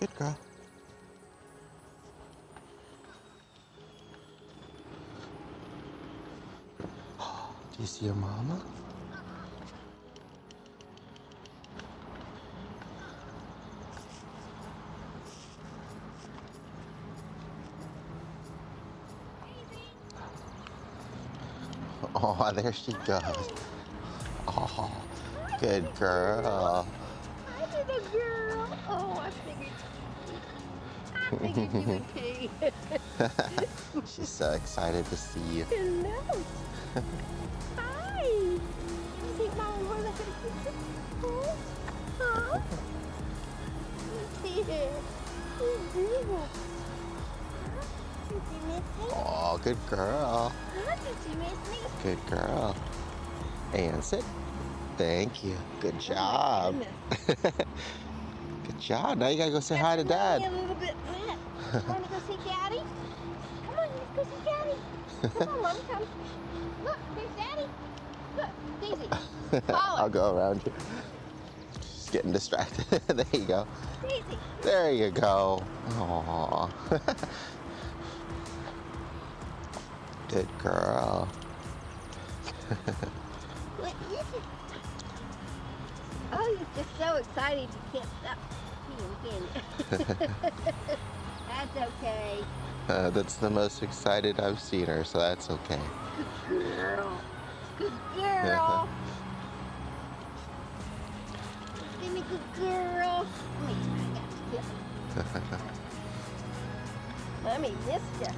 Good girl. Do you see your mama? Oh, there she goes. Oh, good girl. Hi, little girl. Oh, I figured you would be. She's so excited to see you. Hello. Hi. You think Mama will look at you? Huh? Huh? Yeah. Good girl. Huh? Did you miss me? Oh, good girl. Huh? Did you miss me? Good girl. And sit. Thank you. Good Oh, job. my goodness. Good job. Now you gotta go say hi to That's Dad. really a little bit wet. You want to go see Daddy? Come on, let's go see Daddy. Come on, Mom, come. Look, there's Daddy. Look, Daisy. Follow. I'll go around you. She's getting distracted. There you go. Daisy. There you go. Aww. Good girl. What is it? Oh, you're just so excited you can't stop peeing, can you? That's okay. That's the most excited I've seen her, so that's okay. Good girl. Good girl. Be a good girl. Wait, I got to get. Mommy missed you.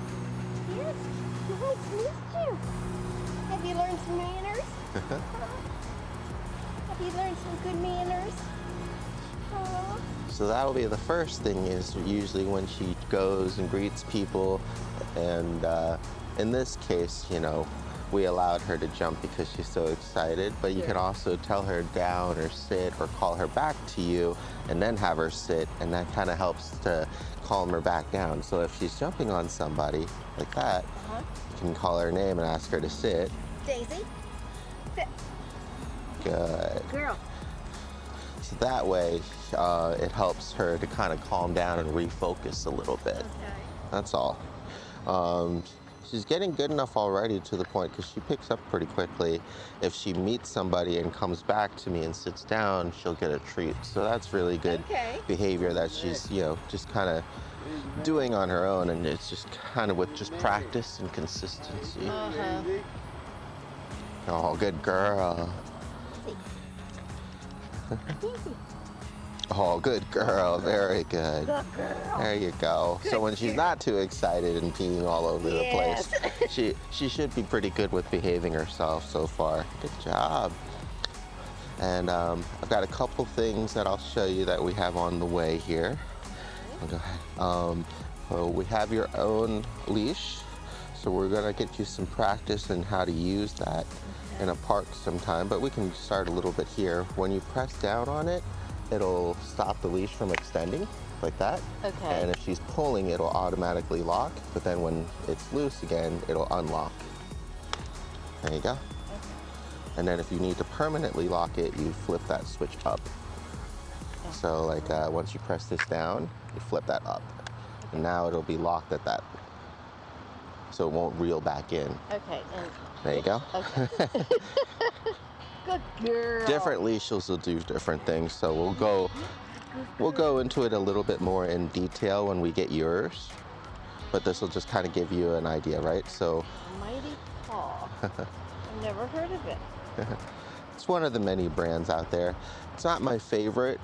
Yes, Mommy's missed you. Have you learned some manners? Have you learned some good manners? Aww. So that'll be the first thing, is usually when she goes and greets people. And in this case, you know, we allowed her to jump because she's so excited, but you can also tell her down or sit or call her back to you and then have her sit, and that kind of helps to calm her back down. So if she's jumping on somebody like that, you can call her name and ask her to sit. Daisy, sit. Good. Girl. So that way, it helps her to kind of calm down and refocus a little bit. Okay. That's all. She's getting good enough already to the point, because she picks up pretty quickly. If she meets somebody and comes back to me and sits down, she'll get a treat. So that's really good behavior that she's, you know, just kind of doing on her own, and it's just kind of with just practice and consistency. Oh, good girl. Oh, good girl. Very good. Good girl. There you go. So when she's not too excited and peeing all over the place, she should be pretty good with behaving herself so far. Good job. And I've got a couple things that I'll show you that we have on the way here. I'll go ahead. So we have your own leash. So we're gonna get you some practice in how to use that in a park sometime, but we can start a little bit here. When you press down on it, it'll stop the leash from extending like that. Okay. And if she's pulling, it'll automatically lock, but then when it's loose again, it'll unlock. There you go. Okay. And then if you need to permanently lock it, you flip that switch up. Okay. So like once you press this down, you flip that up. Okay. And now it'll be locked at that. So it won't reel back in. Okay. And there you go. Okay. Good girl. Different leashes will do different things, so we'll go into it a little bit more in detail when we get yours. But this will just kind of give you an idea, right? So. Mighty Paw. I've never heard of it. It's one of the many brands out there. It's not my favorite,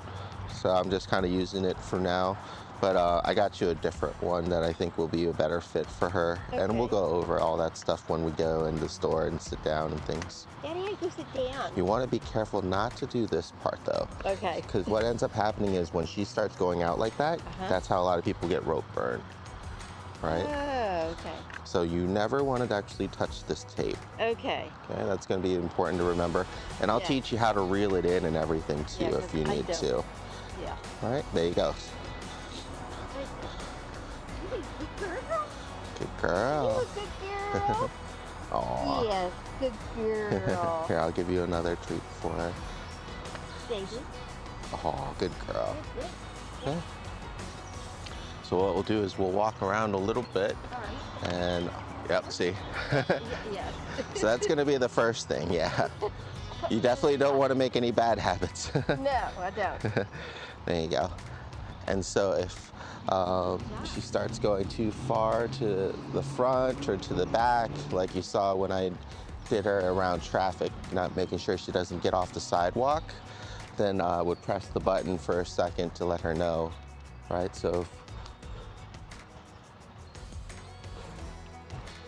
so I'm just kind of using it for now. But I got you a different one that I think will be a better fit for her. Okay. And we'll go over all that stuff when we go in the store and sit down and things. Daddy, I go sit down. You want to be careful not to do this part though. Okay. Because what ends up happening is when she starts going out like that, that's how a lot of people get rope burn, right? Oh, okay. So you never want to actually touch this tape. Okay. Okay, that's going to be important to remember. And I'll teach you how to reel it in and everything too if you need to. Yeah. All right, there you go. Good girl. Good girl. You a good girl. Aw. Yes, good girl. Here, I'll give you another treat for her. Daisy. Oh, good girl. Good. Okay. So what we'll do is we'll walk around a little bit, All right. and yep, see. Yes. So that's going to be the first thing, yeah. You definitely don't want to make any bad habits. No, I don't. There you go. And so if she starts going too far to the front or to the back, like you saw when I did her around traffic, not making sure she doesn't get off the sidewalk, then I would press the button for a second to let her know, right? So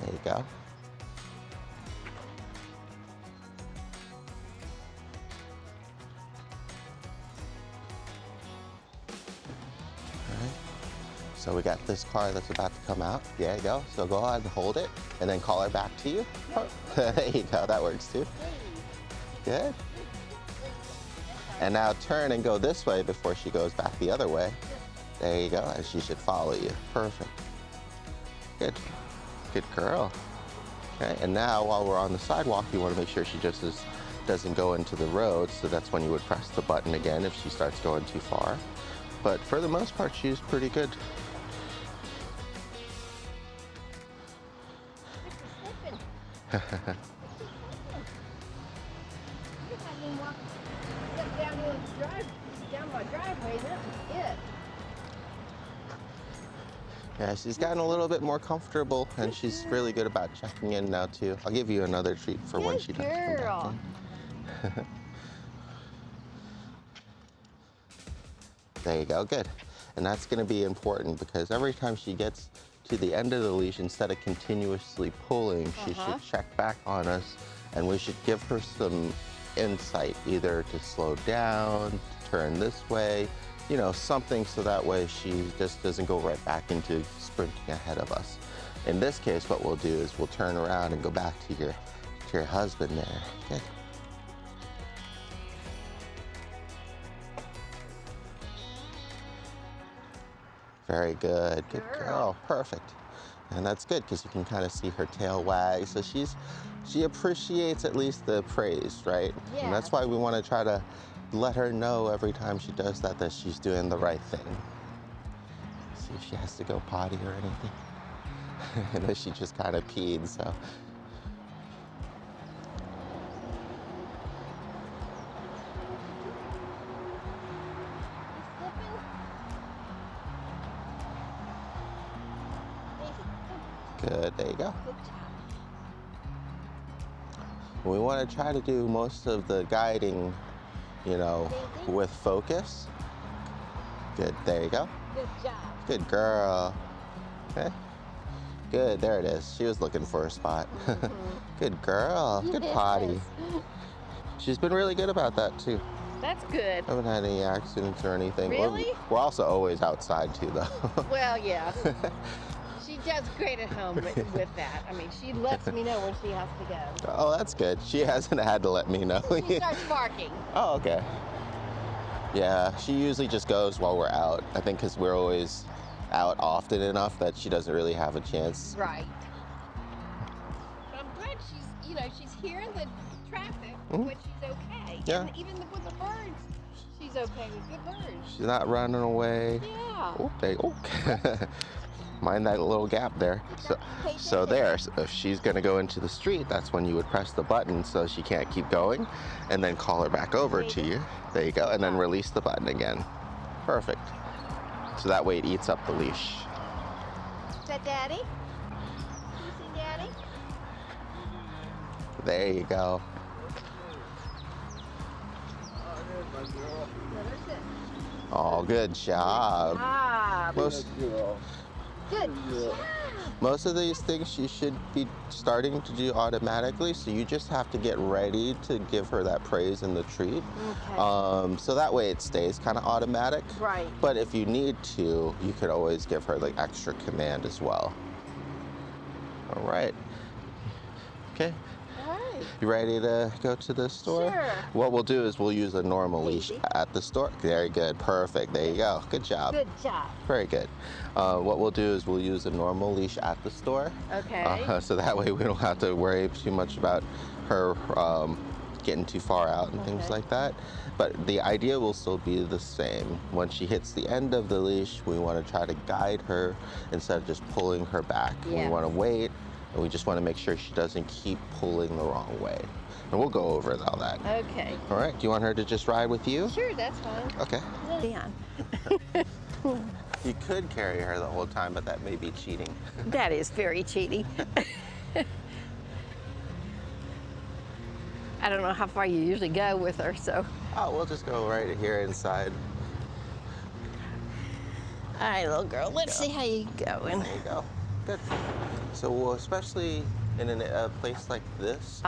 there you go. So we got this car that's about to come out. There you go. So go ahead and hold it and then call her back to you. There you go. That works too. Good. And now turn and go this way before she goes back the other way. There you go. And she should follow you. Perfect. Good. Good girl. Okay. And now while we're on the sidewalk, you want to make sure she just doesn't go into the road. So that's when you would press the button again if she starts going too far. But for the most part, she's pretty good. You haven't even walked step down my driveway, that's it. Yeah, she's gotten a little bit more comfortable, and she's really good about checking in now too. I'll give you another treat for when she does come Girl. back in. There you go, good. And that's gonna be important because every time she gets to the end of the leash, instead of continuously pulling, she should check back on us, and we should give her some insight, either to slow down, to turn this way, you know, something so that way she just doesn't go right back into sprinting ahead of us. In this case, what we'll do is we'll turn around and go back to your husband there. Good. Very good. Good girl. Perfect. And that's good because you can kind of see her tail wag. So she appreciates at least the praise, right? Yeah. And that's why we want to try to let her know every time she does that she's doing the right thing. See if she has to go potty or anything. And then she just kind of peed, so. Good, there you go. We want to try to do most of the guiding, you know, with focus. Good, there you go. Good job. Good girl. Okay. Good, there it is. She was looking for a spot. Good girl, good potty. She's been really good about that too. That's good. Haven't had any accidents or anything. Really? We're also always outside too though. Well, yeah. She does great at home with that. I mean, she lets me know when she has to go. Oh, that's good. She hasn't had to let me know. She starts barking. Oh, okay. Yeah, she usually just goes while we're out. I think because we're always out often enough that she doesn't really have a chance. Right. But I'm glad she's hearing the traffic, but she's okay. Yeah. And even with the birds, she's okay with the birds. She's not running away. Yeah. Oh, mind that little gap there. So there, so if she's gonna go into the street, that's when you would press the button so she can't keep going, and then call her back over to you. There you go, and then release the button again. Perfect. So that way it eats up the leash. Is that Daddy? Can you see Daddy? There you go. Oh, good job. Good job. Most of these things you should be starting to do automatically, so you just have to get ready to give her that praise and the treat. Okay. So that way it stays kind of automatic. Right. But if you need to, you could always give her the extra command as well. All right. Okay. All right. You ready to go to the store? Sure. What we'll do is we'll use a normal leash at the store. Very good. Perfect. There you go. Good job. Good job. Very good. What we'll do is we'll use a normal leash at the store. Okay. So that way we don't have to worry too much about her getting too far out and things like that. But the idea will still be the same. When she hits the end of the leash, we want to try to guide her instead of just pulling her back. Yeah. We want to wait, and we just want to make sure she doesn't keep pulling the wrong way. And we'll go over all that. Okay. All right, do you want her to just ride with you? Sure, that's fine. Okay. Leon. You could carry her the whole time, but that may be cheating. That is very cheating. I don't know how far you usually go with her, so. Oh, we'll just go right here inside. All right, little girl, let's see how you going. There you go. Good. So we'll, especially in a place like this,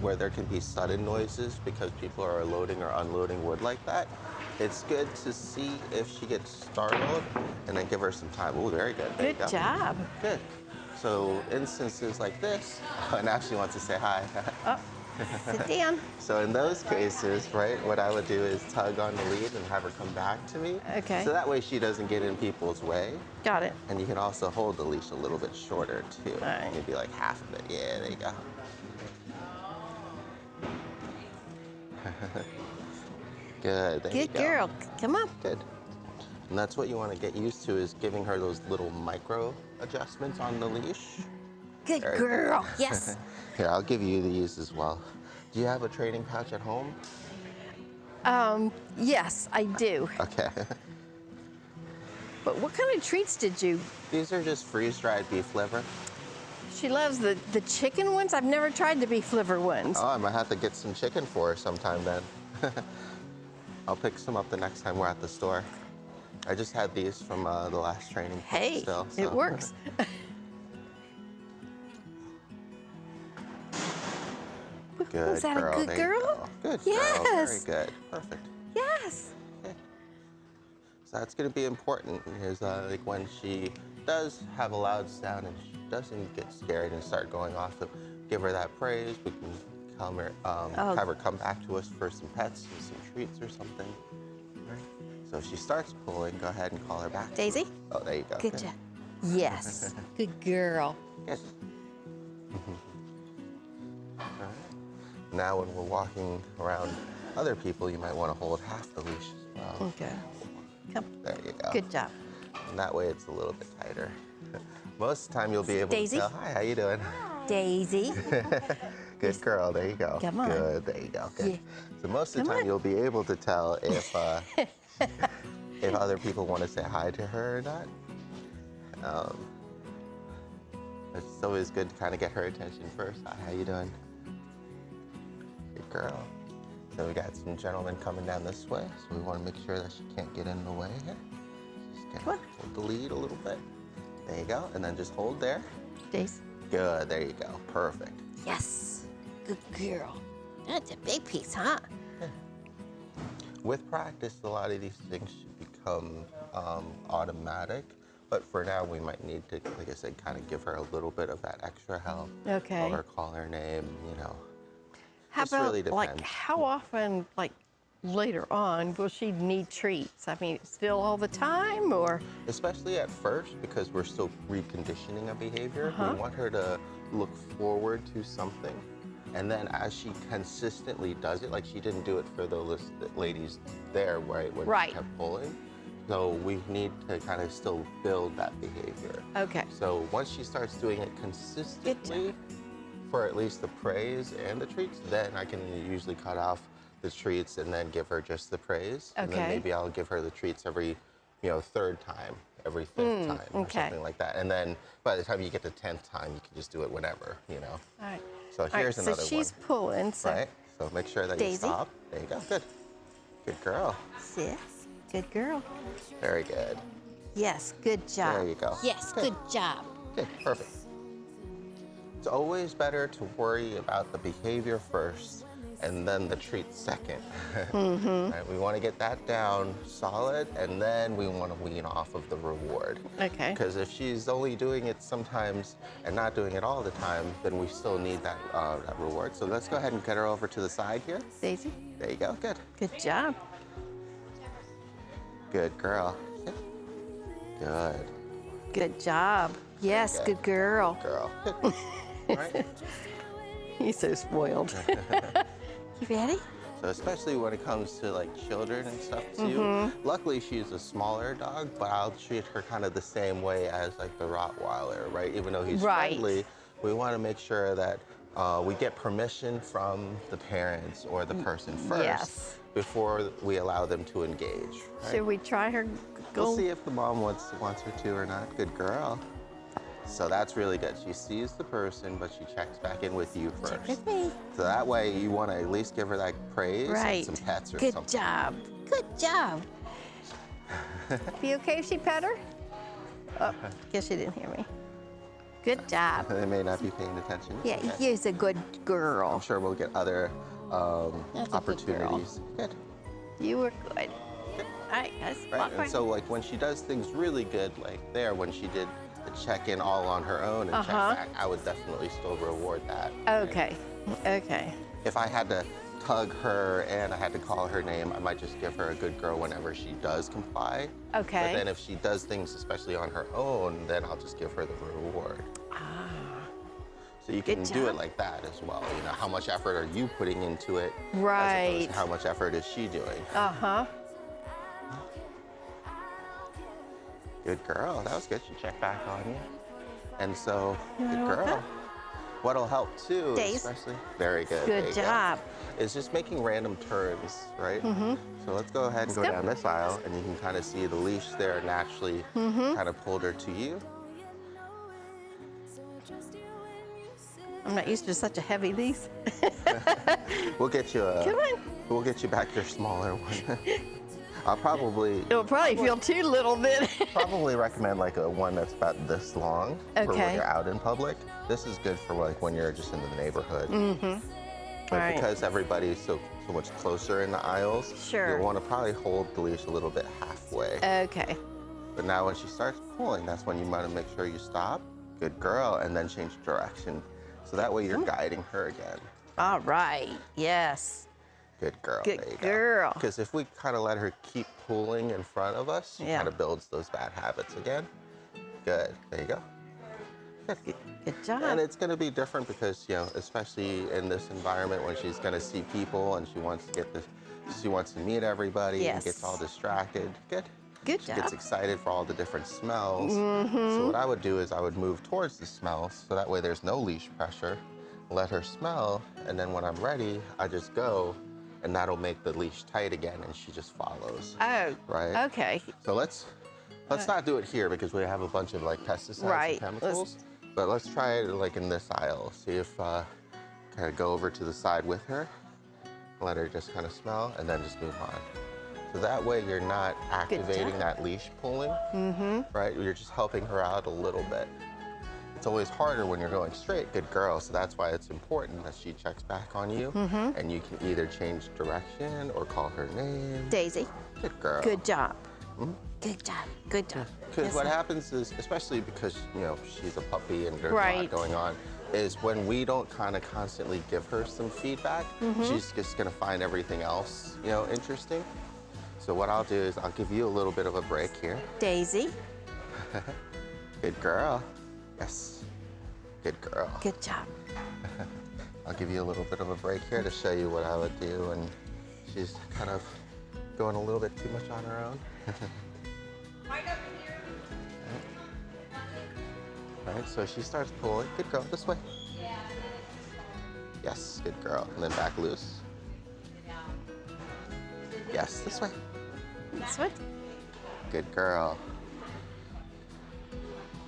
where there can be sudden noises because people are loading or unloading wood like that, it's good to see if she gets startled and then give her some time. Oh, very good. There you Good go. job. Good. So instances like this, and now she wants to say hi. Oh, sit down. So in those cases, right, what I would do is tug on the lead and have her come back to me. Okay. So that way she doesn't get in people's way. Got it. And you can also hold the leash a little bit shorter too. All right. Maybe like half of it. Yeah, there you go. Good. There you Good go. girl. Come on. Good. And that's what you want to get used to, is giving her those little micro adjustments on the leash. Good Very girl. Yes. Here, I'll give you these as well. Do you have a training pouch at home? Yes, I do. Okay. But what kind of treats did you? These are just freeze-dried beef liver. She loves the chicken ones. I've never tried the beef liver ones. Oh, I might have to get some chicken for her sometime then. I'll pick some up the next time we're at the store. I just had these from the last training. Hey, still, it works. Good Was that girl. a good There you girl? go. Good Yes. girl. Very good. Perfect. Yes. Okay. So that's going to be important. Is like when she does have a loud sound and she doesn't get scared and start going off, to give her that praise. We can calm her, have her come back to us for some pets and some treats or something. All right. So if she starts pulling, go ahead and call her back. Daisy? Oh, there you go. Good job. Yes. Good girl. Good. All right. Now when we're walking around other people, you might want to hold half the leash as well. Okay. Come. There you go. Good job. And that way it's a little bit tighter. Most of the time you'll be able Daisy? to tell. Hi, how you doing? Daisy. Good girl, there you go. Come on. Good, there you go. Good. Yeah. So most of the Come time on. you'll be able to tell if if other people want to say hi to her or not. It's always good to kind of get her attention first. Hi, how you doing? Good girl. So we got some gentlemen coming down this way, so we want to make sure that she can't get in the way here. Just Come kind on. of hold the lead a little bit. There you go, and then just hold there. Daisy. Good, there you go, perfect. Yes. Good girl. That's a big piece, huh? With practice, a lot of these things should become automatic, but for now we might need to, like I said, kind of give her a little bit of that extra help. Okay. Or call her name, you know. How Just about, really like, depends. how often, like, later on, will she need treats? I mean, still all the time, or? Especially at first, because we're still reconditioning a behavior. We want her to look forward to something. And then as she consistently does it, like she didn't do it for the ladies there, right, when she kept pulling. So we need to kind of still build that behavior. Okay. So once she starts doing it consistently, for at least the praise and the treats, then I can usually cut off the treats and then give her just the praise. And then maybe I'll give her the treats every, third time, every fifth time, or something like that. And then by the time you get to 10th time, you can just do it whenever, All right. So here's another one. So she's pulling, so. Right? So make sure that Daisy. you stop. There you go. Good. Good girl. Yes. Good girl. Very good. Yes. Good job. There you go. Yes. Good job. Good. Perfect. It's always better to worry about the behavior first and then the treat second. Right? We want to get that down solid, and then we want to wean off of the reward. Okay. Because if she's only doing it sometimes and not doing it all the time, then we still need that, that reward. So let's go ahead and get her over to the side here. Daisy. There you go. Good. Good job. Good girl. Good. Good job. Yes. Good girl. Girl. Good. All right. He's so spoiled. You ready? So especially when it comes to like children and stuff too. Luckily she's a smaller dog, but I'll treat her kind of the same way as like the Rottweiler, right? Even though he's friendly, we want to make sure that we get permission from the parents or the person first before we allow them to engage. Right? Should we try her? We'll see if the mom wants her to or not. Good girl. So that's really good. She sees the person, but she checks back in with you first. Check with me. So that way you want to at least give her that praise and some pets or something. Good job. Good job. Be okay if she pet her? Oh, guess she didn't hear me. Good job. They may not be paying attention. Yeah, you're a good girl. I'm sure we'll get other opportunities. Good. You were good. Good. All right, guys. Right, and so like when she does things really good, like there, when she did the check-in all on her own and check back, I would definitely still reward that. Okay, okay. If I had to tug her and I had to call her name, I might just give her a good girl whenever she does comply. Okay. But then if she does things, especially on her own, then I'll just give her the reward. Ah. So you can do it like that as well. You know, how much effort are you putting into it? Right. As opposed to how much effort is she doing? Uh-huh. Good girl. That was good. She checked back on you. And so, good girl. What'll help too, especially. Very good. Good job. Is just making random turns, right? So let's go ahead and go down this aisle, and you can kind of see the leash there naturally kind of pulled her to you. I'm not used to such a heavy leash. We'll get you a. Come on. We'll get you back your smaller one. I'll It'll probably feel too little then. probably recommend like a one that's about this long for when you're out in public. This is good for like when you're just in the neighborhood. But because everybody's so much closer in the aisles, you'll want to probably hold the leash a little bit halfway. Okay. But now when she starts pulling, that's when you want to make sure you stop. Good girl, and then change direction. So that way you're guiding her again. All right. Yes. Good girl. Good girl. Because if we kind of let her keep pulling in front of us, she kind of builds those bad habits again. Good. There you go. Good job. And it's going to be different because, you know, especially in this environment when she's going to see people and she wants to meet everybody and gets all distracted. Good. Good She job. gets excited for all the different smells. So what I would do is I would move towards the smells so that way there's no leash pressure. Let her smell, and then when I'm ready, I just go, and that'll make the leash tight again, and she just follows. Oh. Right. Okay. So let's not do it here because we have a bunch of like pesticides and chemicals. But let's try it like in this aisle. See if kind of go over to the side with her, let her just kind of smell, and then just move on. So that way you're not activating that leash pulling, right? You're just helping her out a little bit. It's always harder when you're going straight, good girl. So that's why it's important that she checks back on you, and you can either change direction or call her name. Daisy. Good girl. Good job. Good job. Good job. Because what happens is, especially because, you know, she's a puppy and there's a lot going on, is when we don't kind of constantly give her some feedback, she's just going to find everything else, you know, interesting. So what I'll do is I'll give you a little bit of a break here. Daisy. Good girl. Yes. Good girl. Good job. I'll give you a little bit of a break here to show you what I would do, and she's kind of going a little bit too much on her own. Right, so she starts pulling. Good girl, this way. Yes, good girl. And then back loose. Yes, this way. This way. Good girl.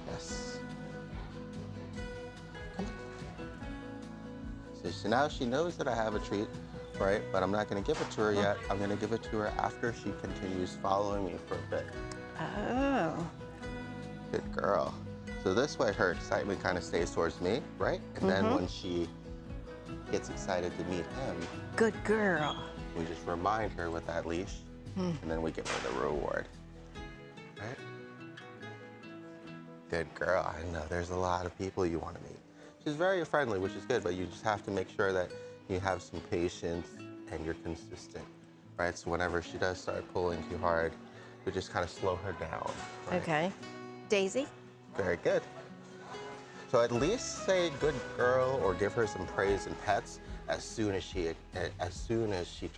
Yes. So now she knows that I have a treat, right? But I'm not going to give it to her yet. I'm going to give it to her after she continues following me for a bit. Oh. Good girl. So this way her excitement kind of stays towards me, right? And then when she gets excited to meet him, good girl. We just remind her with that leash, and then we give her the reward, right? Good girl. I know there's a lot of people you want to meet. She's very friendly, which is good, but you just have to make sure that you have some patience and you're consistent, right? So whenever she does start pulling too hard, we just kind of slow her down. Right? Okay. Daisy? Very good. So at least say good girl or give her some praise and pets as soon as she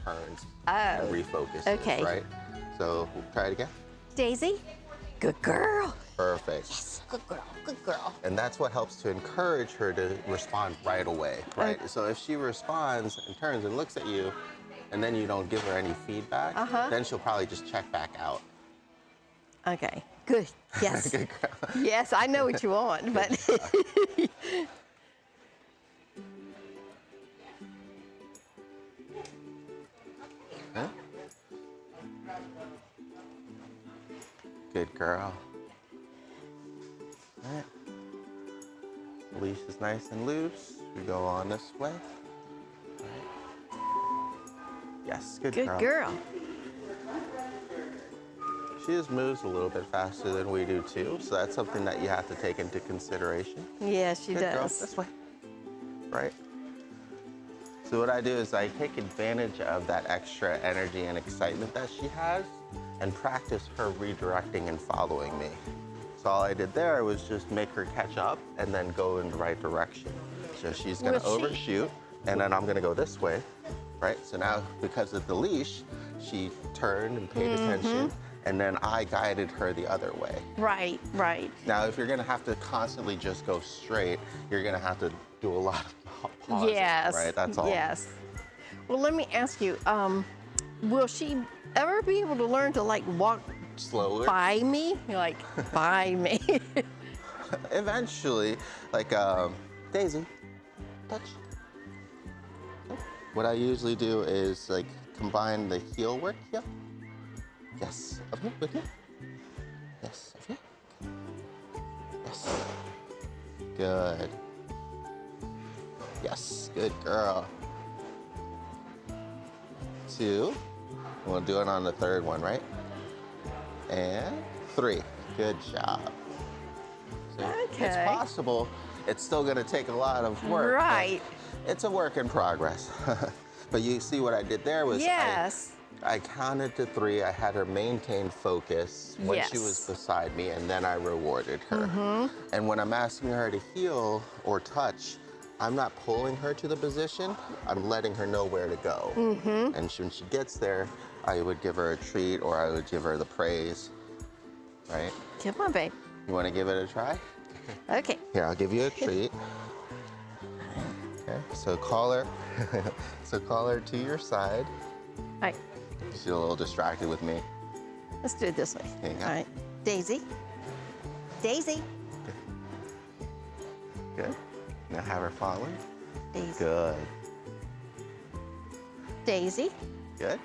turns Oh, and refocuses, okay. right? So try it again. Daisy, good girl. Perfect. Yes, good girl, good girl. And that's what helps to encourage her to respond right away, right? So if she responds and turns and looks at you, and then you don't give her any feedback, then she'll probably just check back out. Okay, good. Yes. Good girl. Yes, I know what you want, but Huh? Good girl. All right. Leash is nice and loose. We go on this way. All right. Yes, good girl. good girl. She just moves a little bit faster than we do too, so that's something that you have to take into consideration. Yes, she Good girl. does. This way. Right. So what I do is I take advantage of that extra energy and excitement that she has and practice her redirecting and following me. So all I did there was just make her catch up and then go in the right direction. So she's gonna overshoot, and then I'm gonna go this way, right? So now, because of the leash, she turned and paid attention, and then I guided her the other way. Right, right. Now, if you're gonna have to constantly just go straight, you're gonna have to do a lot of pausing, Yes. right? That's all. Yes. Well, let me ask you, will she ever be able to learn to like walk Slower. by me? Like, by me? Eventually, like, Daisy, touch. What I usually do is like combine the heel work here. Yes, up here, with here. Yes, up here. Yes. Good. Yes, good girl. 2. We'll do it on the third one, right? And 3. Good job. So Okay. it's possible. It's still going to take a lot of work. but Right. It's a work in progress. But you see what I did there was Yes. I counted to 3. I had her maintain focus when she was Yes. beside me, and then I rewarded her. And when I'm asking her to heel or touch, I'm not pulling her to the position. I'm letting her know where to go. And when she gets there, I would give her a treat or I would give her the praise, right? Come on, babe. You want to give it a try? Okay. Here, I'll give you a treat. Okay, so call her, call her to your side. All right. She's a little distracted with me. Let's do it this way. Here you go. All right. Daisy. Daisy. Good. Now have her follow. Daisy. Good. Daisy. Good.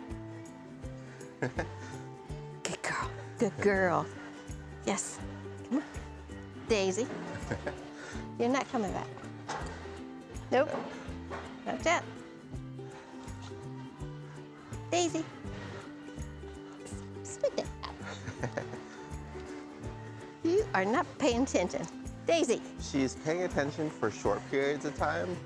Good girl. Good girl. Yes. Come on. Daisy. You're not coming back. Nope. Not that. Daisy. Spit that out. You are not paying attention. Daisy. She's paying attention for short periods of time,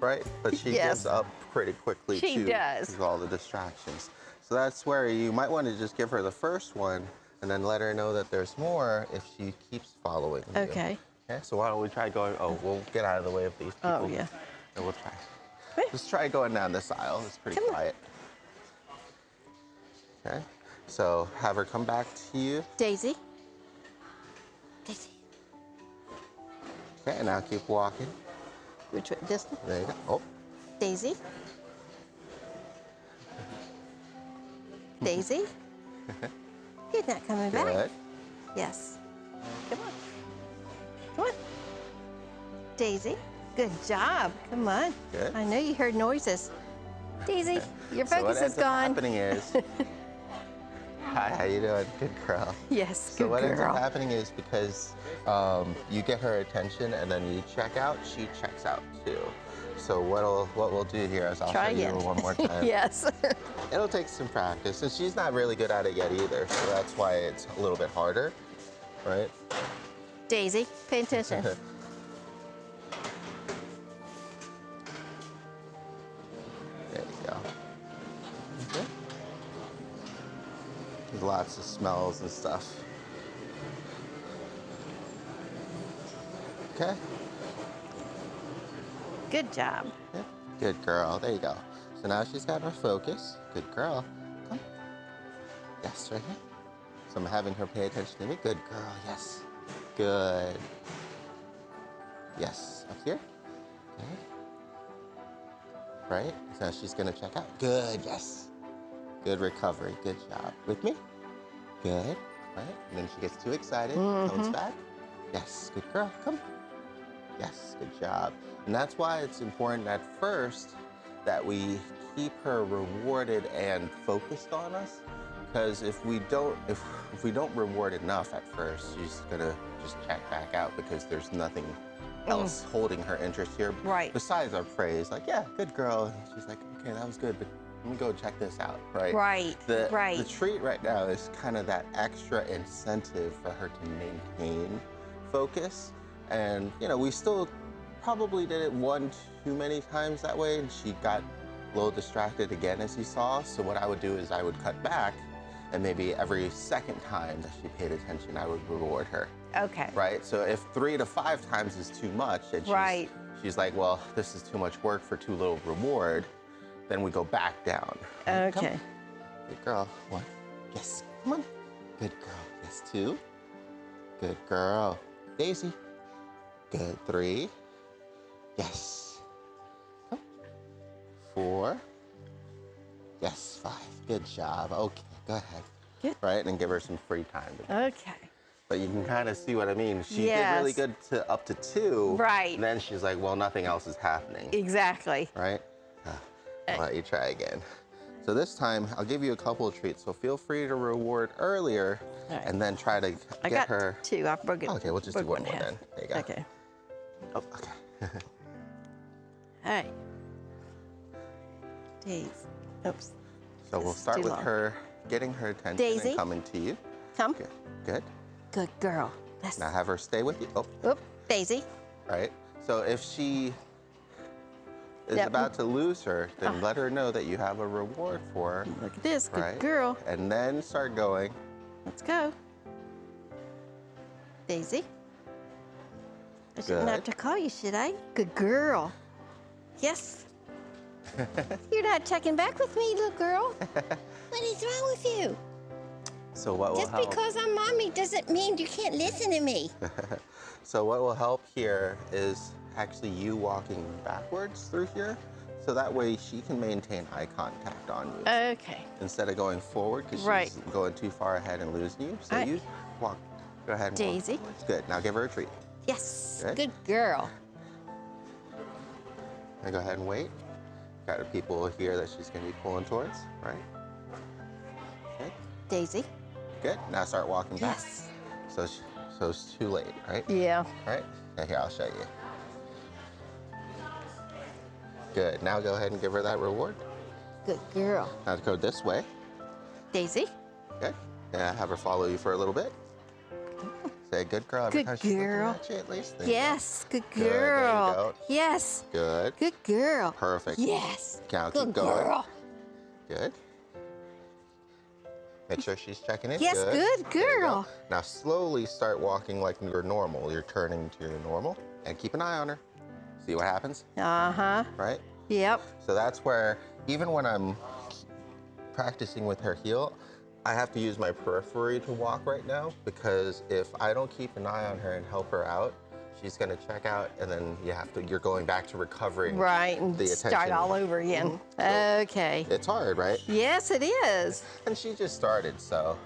right? But she Yes. gives up pretty quickly She too, does. because of all the distractions. So that's where you might want to just give her the first one and then let her know that there's more if she keeps following you. Okay. Okay, so why don't we try going, we'll get out of the way of these people. Oh, yeah. And we'll try. Wait. Just try going down this aisle. It's pretty Come on. quiet. Okay, so have her come back to you. Daisy. Daisy. Okay, and now keep walking. Which way? This one? There you go. Oh, Daisy. Daisy. You're not coming back. good. Yes. Come on. Come on. Daisy. Good job. Come on. Good. I know you heard noises. Daisy, your So what focus is ends up gone. happening is, hi, how you doing? Good girl. Yes, So good what ends up girl. happening is because you get her attention and then you check out, she checks out too. So what we'll do here is I'll Try show again. you one more time. Yes. It'll take some practice, and she's not really good at it yet either, so that's why it's a little bit harder, right? Daisy, pay attention. There you go. Okay. There's lots of smells and stuff. Okay. Good job. Yeah. Good girl. There you go. So now she's got her focus. Good girl. Come. Yes, right here. So I'm having her pay attention to me. Good girl. Yes. Good. Yes. Up here. Good. Right? So she's going to check out. Good. Yes. Good recovery. Good job. With me? Good. Right? And then she gets too excited. Comes back. Yes. Good girl. Come. Yes. Good job. And that's why it's important at first that we keep her rewarded and focused on us. Because if we don't reward enough at first, she's gonna just check back out because there's nothing else holding her interest here. Right. Besides our praise, like, yeah, good girl. And she's like, okay, that was good, but let me go check this out, right? Right. The treat right now is kind of that extra incentive for her to maintain focus. And, you know, we still probably did it one too many times that way, and she got a little distracted again, as you saw. So what I would do is I would cut back, and maybe every second time that she paid attention, I would reward her. Okay. Right? So if 3 to 5 times is too much, and she's like, well, this is too much work for too little reward, then we go back down. Okay. Come. Good girl. 1. Yes. Come on. Good girl. Yes. 2. Good girl. Daisy. Good. 3. Yes. Come. 4. Yes. 5. Good job. Okay. Go ahead. Good. Right? And give her some free time. Okay. But you can kind of see what I mean. She did really good to up to 2. Right. And then she's like, well, nothing else is happening. Exactly. Right? I'll let you try again. So this time, I'll give you a couple of treats. So feel free to reward earlier and then try to get her. 2. I've broken. Okay, we'll just do one more then. There you go. Okay. Oh, okay. All right. Daisy. Oops. So we'll start with her getting her attention Daisy. and coming to you. Come. Good. Good. Good girl. That's Now have her stay with you. Oh. Oop. Daisy. Right. So if she is about to lose her, then let her know that you have a reward for her. Look at this. Good right? girl. And then start going. Let's go. Daisy. I shouldn't have to call you, should I? Good girl. Yes. You're not checking back with me, little girl. What is wrong with you? So what will Just help? because I'm mommy doesn't mean you can't listen to me. So what will help here is actually you walking backwards through here. So that way she can maintain eye contact on you. Okay. Instead of going forward because she's going too far ahead and losing you. So you walk, go ahead and Daisy. walk forwards. Good, now give her a treat. Yes. Good girl. Now go ahead and wait. Got her people here that she's gonna be pulling towards, right? Good. Daisy. Good, now start walking back. Yes. So it's too late, right? Yeah. Right? Now here, I'll show you. Good, now go ahead and give her that reward. Good girl. Now go this way. Daisy. Good. Yeah, have her follow you for a little bit. Say good girl every Good time she's looking girl. at you at least. There you Yes. Good Good, there you girl. go. Yes. go. Good. Good girl. Perfect. Yes. Now Good keep going. girl. Good. Make sure she's checking in. Yes, good There you go. girl. Now slowly start walking like you're normal. You're turning to your normal. And keep an eye on her. See what happens, Uh-huh. right? Yep. So that's where, even when I'm practicing with her heel, I have to use my periphery to walk right now, because if I don't keep an eye on her and help her out, she's gonna check out, and then you're going back to recovering. Right, and the start attention. all over again. So Okay. it's hard, right? Yes, it is. And she just started, so.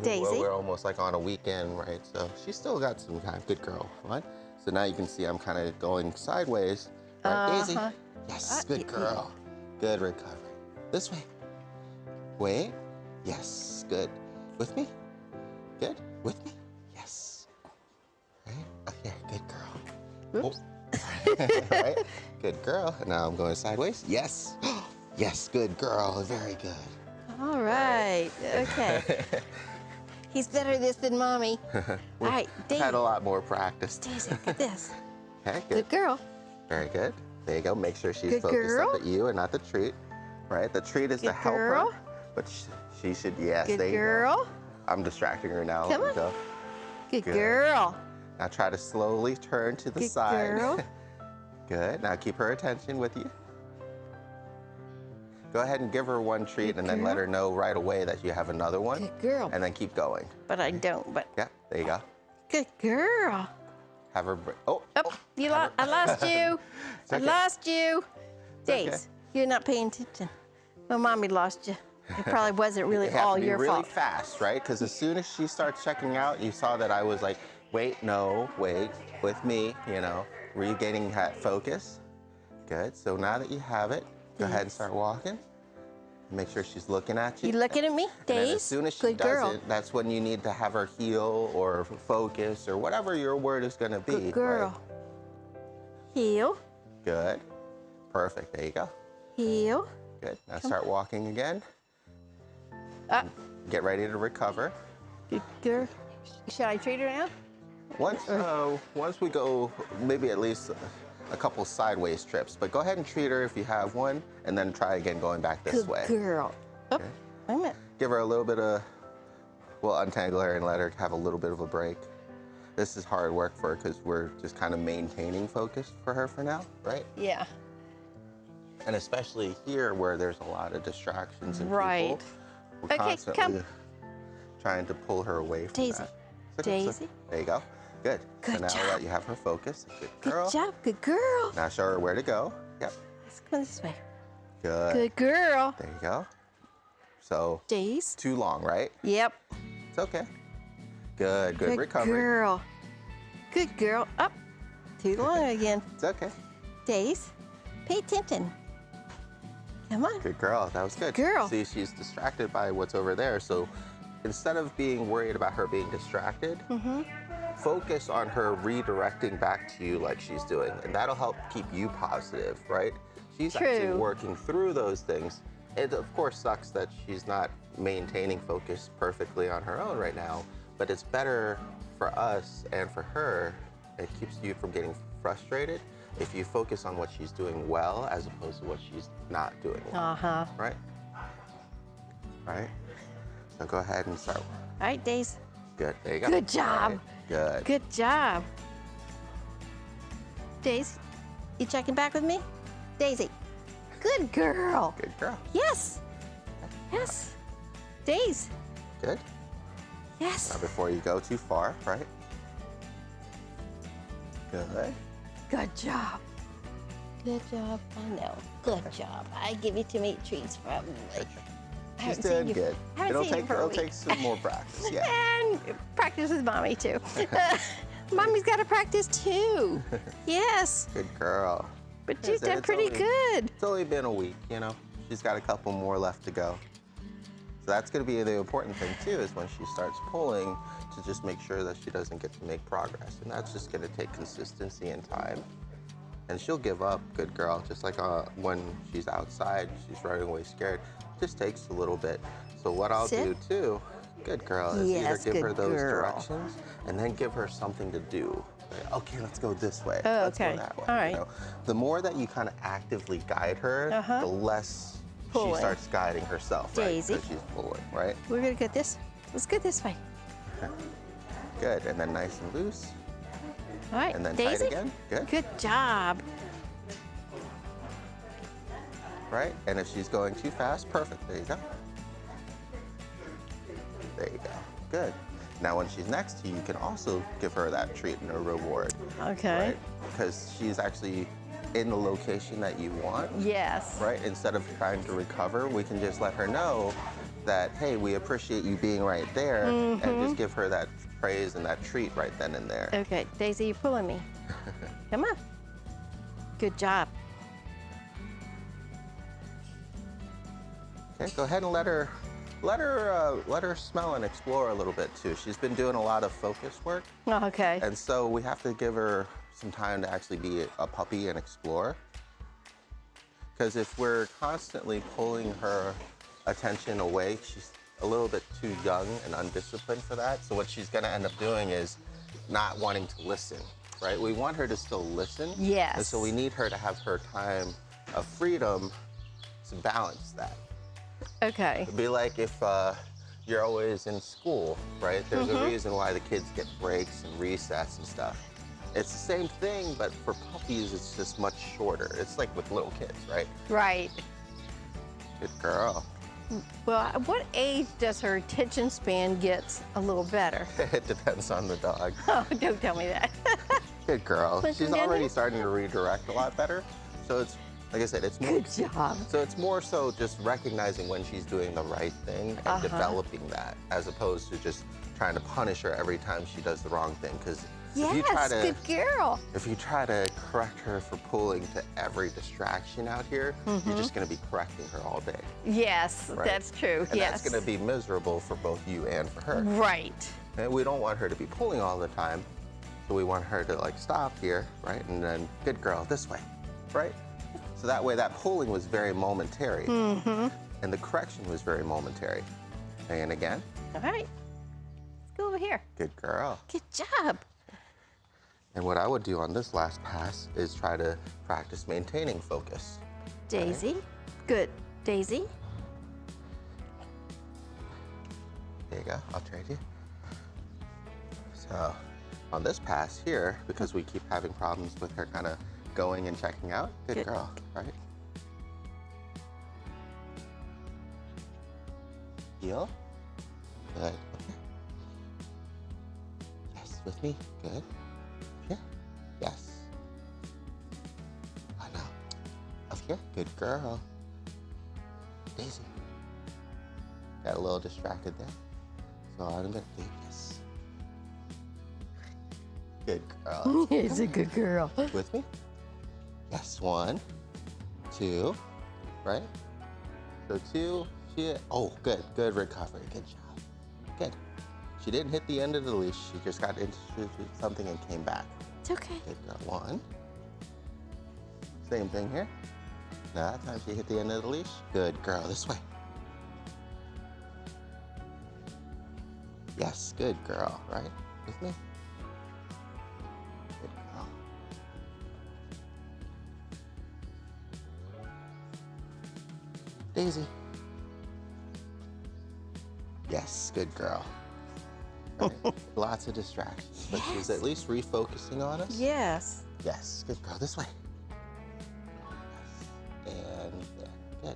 Daisy. We're almost like on a weekend, right? So she's still got some time. Good girl. What? So now you can see I'm kind of going sideways. Right, Daisy? Yes, good girl. Good recovery. This way. Wait. Yes, good. With me? Good. With me? Yes. Right? Okay, good girl. Oops. Oh. Right? Good girl. Now I'm going sideways. Yes. Yes, good girl. Very good. All right. Okay. He's better at this than mommy. All right, Daisy. Had a lot more practice. Daisy, look at this. Okay, Good girl. Very good. There you go. Make sure she's Good focused girl. up at you and not the treat. Right? The treat is to Good help girl. her, but she should, yes, Good there you go. girl. I'm distracting her now. Come Let me on. go. Good Good. girl. Now try to slowly turn to the Good side. girl. Good. Now keep her attention with you. Go ahead and give her one treat and then let her know right away that you have another one. Good girl. And then keep going. But I don't, but. Yeah, there you go. Good girl. Have her, oh. Oh, I lost you. Okay. I lost you. okay. Days, you're not paying attention. Well, Mommy lost you. It probably wasn't really You have all to be your really fault. fast, right? Because as soon as she starts checking out, you saw that I was like, wait, no, wait, with me, you know, regaining that focus. Good. So now that you have it, go ahead and start walking. Make sure she's looking at you. You looking at me, And then Days? as soon as she Good does girl. it, that's when you need to have her heel or focus or whatever your word is going to be. Good girl. Right? Heel, Good. Perfect. There you go. heel. Good. Now start walking again. Up. Get ready to recover. Good girl. Should I treat her now? Once we go, maybe at least a couple sideways trips, but go ahead and treat her if you have one, and then try again going back this Good way. girl. Oh, Okay. wait a minute. Give her a little bit of, we'll untangle her and let her have a little bit of a break. This is hard work for her because we're just kind of maintaining focus for her for now, right? Yeah. And especially here where there's a lot of distractions and Right. people, we're Okay, constantly come. trying to pull her away from Daisy. that. It's okay, Daisy. There you go. Good. So Good now job. that you have her focus, good girl. Good job. Good girl. Now show her where to go. Yep. Let's go this way. Good. Good girl. There you go. So Days. too long, right? Yep. It's okay. Good. Good recovery. Girl. Good girl. Up. Too long again. It's okay. Days. Pay attention. Come on. Good girl. That was good. Girl. See, she's distracted by what's over there. So instead of being worried about her being distracted, focus on her redirecting back to you like she's doing. And that'll help keep you positive, right? She's actually True. working through those things. It of course sucks that she's not maintaining focus perfectly on her own right now, but it's better for us and for her. It keeps you from getting frustrated if you focus on what she's doing well as opposed to what she's not doing well. Uh-huh. Right? Right? So go ahead and start. All right, Days. Good. There you go. Good job. All right. Good. Good job. Days, you checking back with me? Daisy. Good girl. Good girl. Yes. Yes. Days. Good. Yes. Now before you go too far, right? Good. Good job. Good job. I know. Good job. I give you too many treats probably. I She's haven't doing seen you- good. I haven't seen you for a It'll week. take some more practice. Yeah. And practice with Mommy too. Mommy's got to practice too. Yes. Good girl. But Yes, you've and done it's pretty only- good. It's only been a week, you know. She's got a couple more left to go. So that's going to be the important thing too, is when she starts pulling, to just make sure that she doesn't get to make progress. And that's just going to take consistency and time. And she'll give up, good girl. Just like when she's outside, she's running away scared. It just takes a little bit. So what I'll Sit. do too, good girl, is Yes, either give her good those girl. directions and then give her something to do. Like, okay, let's go this way. Oh, Let's okay. go that way. All right. You know? The more that you kind of actively guide her, Uh-huh. the less Pulling. she starts guiding herself, right? Daisy. 'Cause she's pulling, right? We're gonna get this. Let's go this way. Good, and then nice and loose, All right, and then Daisy. tight again. Good, Good job. right? And if she's going too fast, perfect. There you go. There you go. Good. Now when she's next to you, you can also give her that treat and a reward, Okay. right? Because she's actually in the location that you want. Yes. Right? Instead of trying to recover, we can just let her know that, hey, we appreciate you being right there, and just give her that praise and that treat right then and there. Okay, Daisy, you're pulling me. Come on. Good job. Okay, go ahead and let her smell and explore a little bit too. She's been doing a lot of focus work, Okay. and so we have to give her some time to actually be a puppy and explore. Because if we're constantly pulling her attention away, she's a little bit too young and undisciplined for that. So what she's gonna end up doing is not wanting to listen, right? We want her to still listen. Yes. And so we need her to have her time of freedom to balance that. Okay. It'd be like if you're always in school, right? There's a reason why the kids get breaks and recess and stuff. It's the same thing, but for puppies, it's just much shorter. It's like with little kids, right? Right. Good girl. Well, at what age does her attention span get a little better? It depends on the dog. Oh, don't tell me that. Good girl. Listen, She's Danny. already starting to redirect a lot better. So it's, like I said, it's more. Good job. So it's more so just recognizing when she's doing the right thing and developing that, as opposed to just trying to punish her every time she does the wrong thing. Because Yes, good girl. if you try to correct her for pulling to every distraction out here, you're just going to be correcting her all day. Yes, Right. that's true. And yes. that's going to be miserable for both you and for her. Right. And we don't want her to be pulling all the time. So we want her to like stop here, right? And then, good girl, this way, right? So that way that pulling was very momentary. And the correction was very momentary. And again, All right. Let's go over here. good girl. Good job. And what I would do on this last pass is try to practice maintaining focus. Daisy. Good. Daisy. There you go, I'll trade you. So on this pass here, because we keep having problems with her kind of going and checking out, good girl, right? Heel. Good. Yes, with me. Good. Here. Yes. Oh no. Up here. Good girl. Daisy. Got a little distracted there. So I'm gonna do this. Good girl. It's a good girl. With me? Yes, 1, 2, right? So 2, oh, good recovery, good job. Good. She didn't hit the end of the leash, she just got into something and came back. It's okay. Good girl, 1. Same thing here. Now that time she hit the end of the leash. Good girl, this way. Yes, good girl, right? With me? Good girl. Daisy. Yes, good girl. Right. Lots of distractions, but she's at least refocusing on us. Yes. Yes, good girl, this way. Yes. And there, good.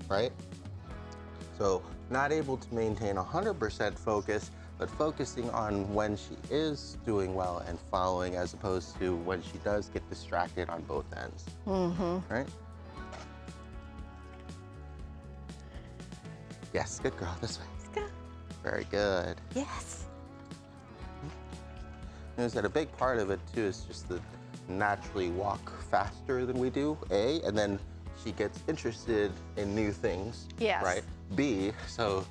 Right? So, not able to maintain 100% focus, but focusing on when she is doing well and following as opposed to when she does get distracted on both ends. Right? Yes, good girl, this way. Let's go. Very good. Yes. Is that a big part of it too is just to naturally walk faster than we do, A, and then she gets interested in new things, Yes. right? B, so,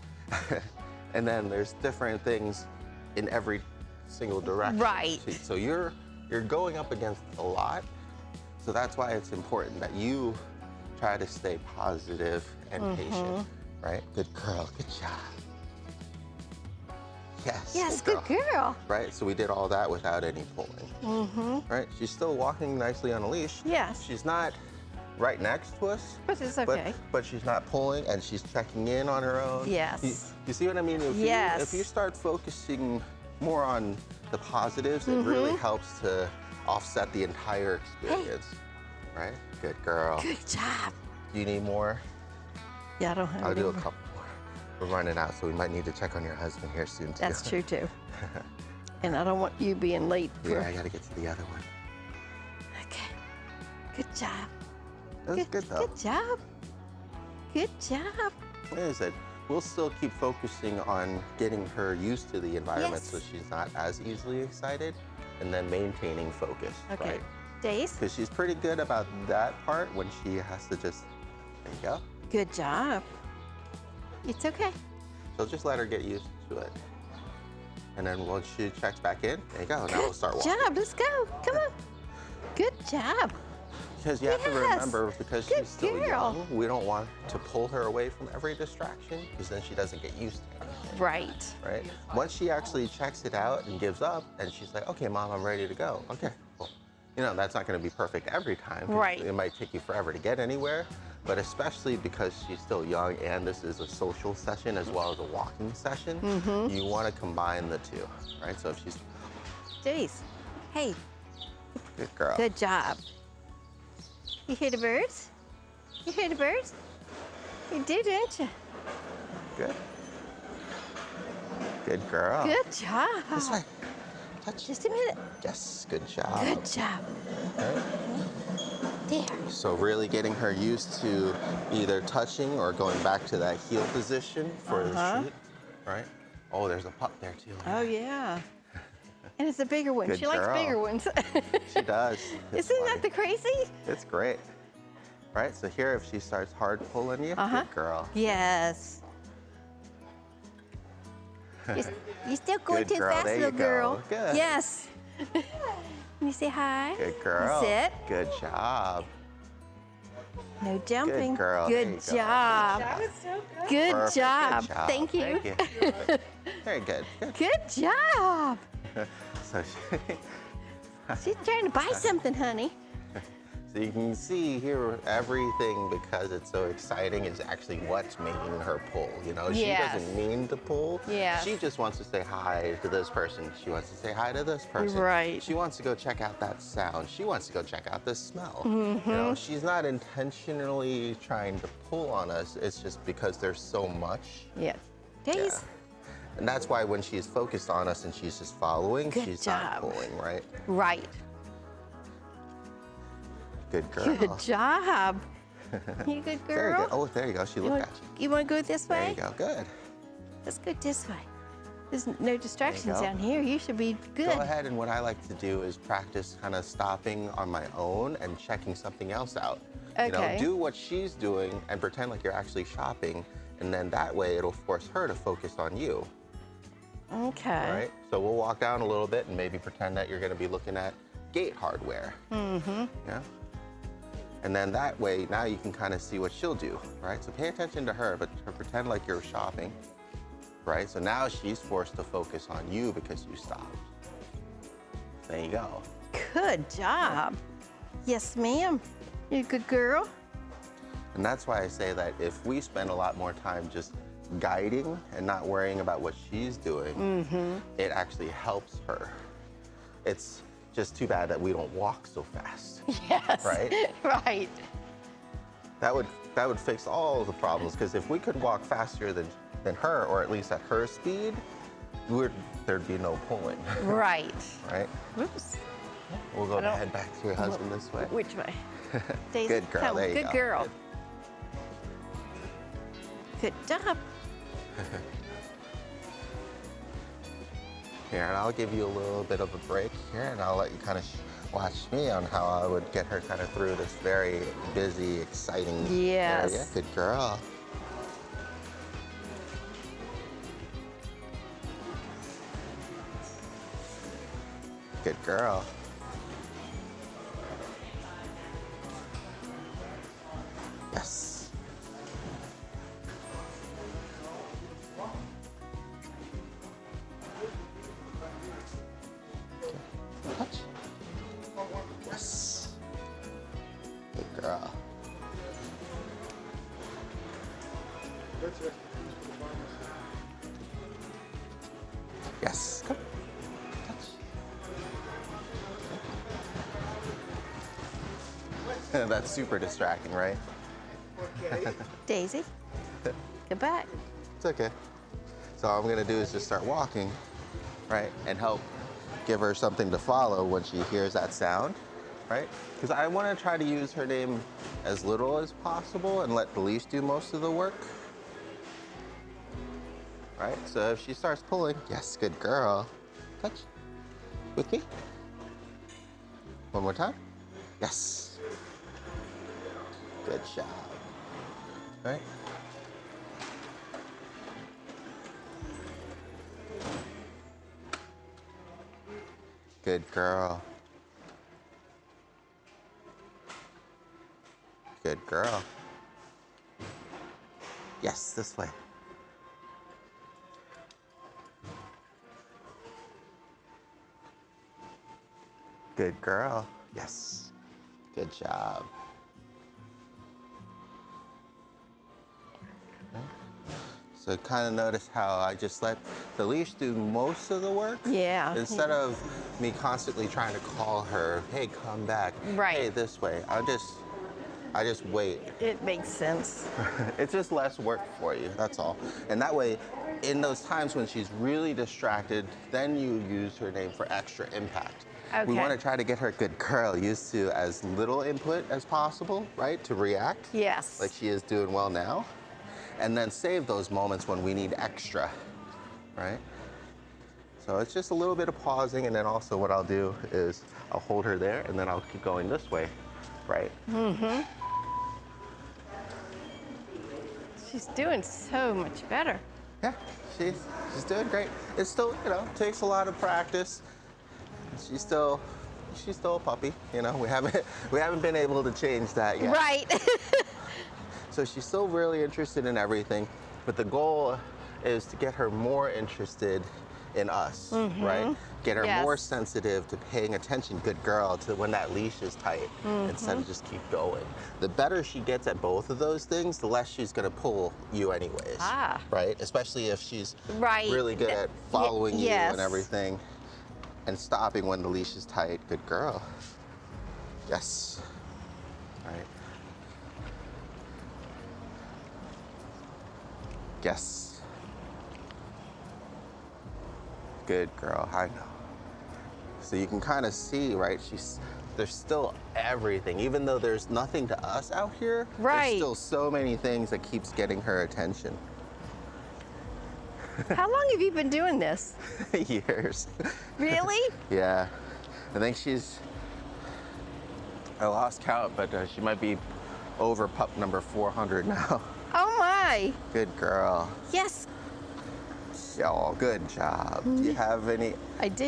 and then there's different things in every single direction. Right. So you're going up against a lot, so that's why it's important that you try to stay positive and patient, right? Good girl, good job. Yes. Yes, good girl. Right, so we did all that without any pulling. Right, she's still walking nicely on a leash. Yes. She's not right next to us. But it's okay. But she's not pulling and she's checking in on her own. Yes. You see what I mean? If you start focusing more on the positives, it really helps to offset the entire experience. Right? Good girl. Good job. Do you need more? Yeah, I don't have I'll any do a more. couple more. We're running out, so we might need to check on your husband here soon too. That's true too. And I don't want you being late. Yeah, I gotta get to the other one. Okay. Good job. That was good though. Good job. Good job. Like I said, we'll still keep focusing on getting her used to the environment Yes. so she's not as easily excited, and then maintaining focus, Okay. right? Days. Because she's pretty good about that part when she has to just, there you go. Good job. It's okay. So just let her get used to it. And then once she checks back in, there you go. Now we'll start walking. Good job. Let's go. Come on. Good job. Because you have to Yes. remember, because Good she's still girl. young, we don't want to pull her away from every distraction, because then she doesn't get used to anything. Right. Right? Once she actually checks it out and gives up, and she's like, okay, Mom, I'm ready to go. Okay, well, you know, that's not going to be perfect every time. Right. It might take you forever to get anywhere, but especially because she's still young and this is a social session as well as a walking session, you want to combine the two, right? So if she's, Days. Hey, Good girl. good job. You hear the birds? You hear the birds? You do, don't you? Good. Good girl. Good job. This way. Touch. Just a minute. Yes, good job. Good job. Okay. There. So really getting her used to either touching or going back to that heel position for the treat, right? Oh, there's a pup there too. Oh, yeah. And it's a bigger one. Good She likes girl. bigger ones. She does. It's Isn't that funny. the crazy? It's great. Right, so here if she starts hard pulling you, good girl. Yes. You're still going Good too girl, fast, there you little girl. go. Good. Yes. Can you say hi? Good girl. That's it. Good job. No jumping. Good girl. There you Good go. job. That was so good. Good Perfect. job. Good job. Thank you. Very good. Good. Good job. So, She's trying to buy something, honey. so you can see here everything, because it's so exciting, is actually what's making her pull. You know, she Yes. doesn't mean to pull. Yes. She just wants to say hi to this person. She wants to say hi to this person. Right. She wants to go check out that sound. She wants to go check out this smell. Mm-hmm. You know, she's not intentionally trying to pull on us. It's just because there's so much. Yeah. Days. Yeah. And that's why when she's focused on us and she's just following, Good she's job. not pulling, right? Right. Good girl. Good job. You good Very girl? good. Oh, there you go. She You looked want, at you. you want to go this There way? you go. Good. Let's go this way. There's no distractions go. down here. You should be good. Go ahead, and what I like to do is practice kind of stopping on my own and checking something else out. You know, Okay. do what she's doing and pretend like you're actually shopping, and then that way it'll force her to focus on you. Okay. Right? So we'll walk down a little bit and maybe pretend that you're going to be looking at gate hardware. Mm-hmm. Yeah. And then that way, now you can kind of see what she'll do, right? So pay attention to her, but pretend like you're shopping, right? So now she's forced to focus on you because you stopped. There you go. Good job. Yes, ma'am. You're a good girl. And that's why I say that if we spend a lot more time just guiding and not worrying about what she's doing, it actually helps her. It's just too bad that we don't walk so fast. Yes. Right? Right. That would fix all the problems, because if we could walk faster than her, or at least at her speed, there'd be no pulling. Right. Right? Whoops. We'll go I don't- head back to your husband this way. Which way? Daisy, Good girl. come. There you Good go. girl. Good job. Here, and I'll give you a little bit of a break here, and I'll let you kind of watch me on how I would get her kind of through this very busy, exciting Yes. area. Good girl. Good girl. Yes. Touch. Yes. Good girl. Yes. Come. Touch. That's super distracting, right? Daisy, go back. It's okay. So all I'm gonna do is just start walking, right? And help give her something to follow when she hears that sound, right? Because I wanna try to use her name as little as possible and let the leash do most of the work. Right? So if she starts pulling, yes, good girl. Touch. With me. One more time. Yes. Good job. Right? Good girl. Good girl. Yes, this way. Good girl. Yes. Good job. So kind of notice how I just let the leash do most of the work. Yeah. Instead of me constantly trying to call her, hey, come back. Right. Hey, this way. I just wait. It makes sense. It's just less work for you, that's all. And that way, in those times when she's really distracted, then you use her name for extra impact. We Okay. want to try to get her good girl used to as little input as possible, right? To react. Yes. Like she is doing well now. And then save those moments when we need extra, right? So it's just a little bit of pausing, and then also what I'll do is I'll hold her there and then I'll keep going this way, right? Mm-hmm. She's doing so much better. Yeah, she's doing great. It's still, takes a lot of practice. She's still a puppy, We haven't been able to change that yet. Right. So she's still really interested in everything, but the goal is to get her more interested in us, right? Get her more sensitive to paying attention, good girl, to when that leash is tight, instead of just keep going. The better she gets at both of those things, the less she's gonna pull you anyways, right? Especially if she's really good at following you and everything, and stopping when the leash is tight, good girl. Yes, right. Yes. Good girl, I know. So you can kind of see, right? There's still everything. Even though there's nothing to us out here, there's still so many things that keeps getting her attention. How long have you been doing this? Years. Really? Yeah. I think I lost count, but she might be over pup number 400 now. Oh my. Good girl. Yes. Yo, good job. Do you have any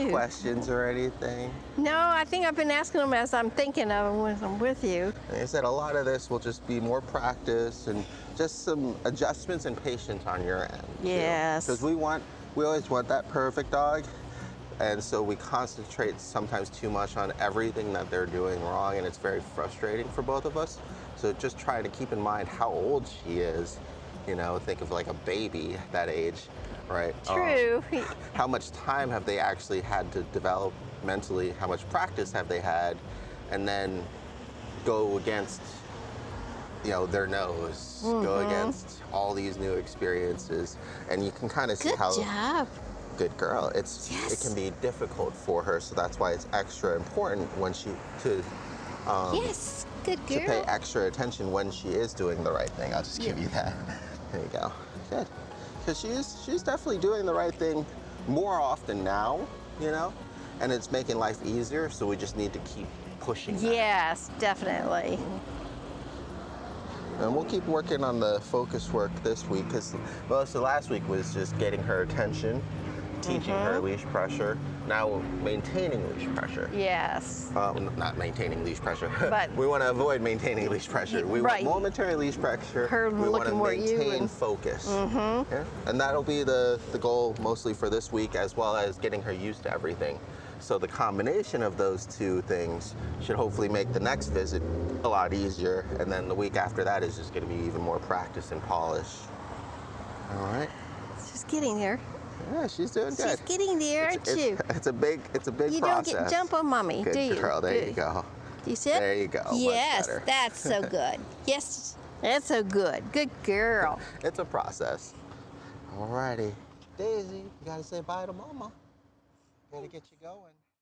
questions or anything? No, I think I've been asking them as I'm thinking of them when I'm with you. Like I said, a lot of this will just be more practice and just some adjustments and patience on your end. Yes. Because we always want that perfect dog. And so we concentrate sometimes too much on everything that they're doing wrong, and it's very frustrating for both of us. So just try to keep in mind how old she is. Think of like a baby at that age, right? True. How much time have they actually had to develop mentally? How much practice have they had? And then go against, their nose, go against all these new experiences. And you can kind of see how... Good job. Good girl. It can be difficult for her, so that's why it's extra important when Yes, good girl. to pay extra attention when she is doing the right thing. I'll just give you that. There you go. Good. Because she's definitely doing the right thing more often now, and it's making life easier, so we just need to keep pushing that. Yes, definitely. And we'll keep working on the focus work this week, because most of last week was just getting her attention, teaching her leash pressure, now maintaining leash pressure. Yes. Not maintaining leash pressure, but we want to avoid maintaining leash pressure. We want momentary leash pressure. We want to maintain focus. Yeah? And that'll be the goal mostly for this week, as well as getting her used to everything. So the combination of those two things should hopefully make the next visit a lot easier, and then the week after that is just going to be even more practice and polish. All right. She's getting there. Yeah, she's doing good. She's getting there, aren't you? It's a big process. You don't get jump on mommy, good do you? Girl, there you go. Do you see it? There you go. Yes, that's so good. Yes, that's so good. Good girl. It's a process. All righty. Daisy, you got to say bye to Mama. Got to get you going.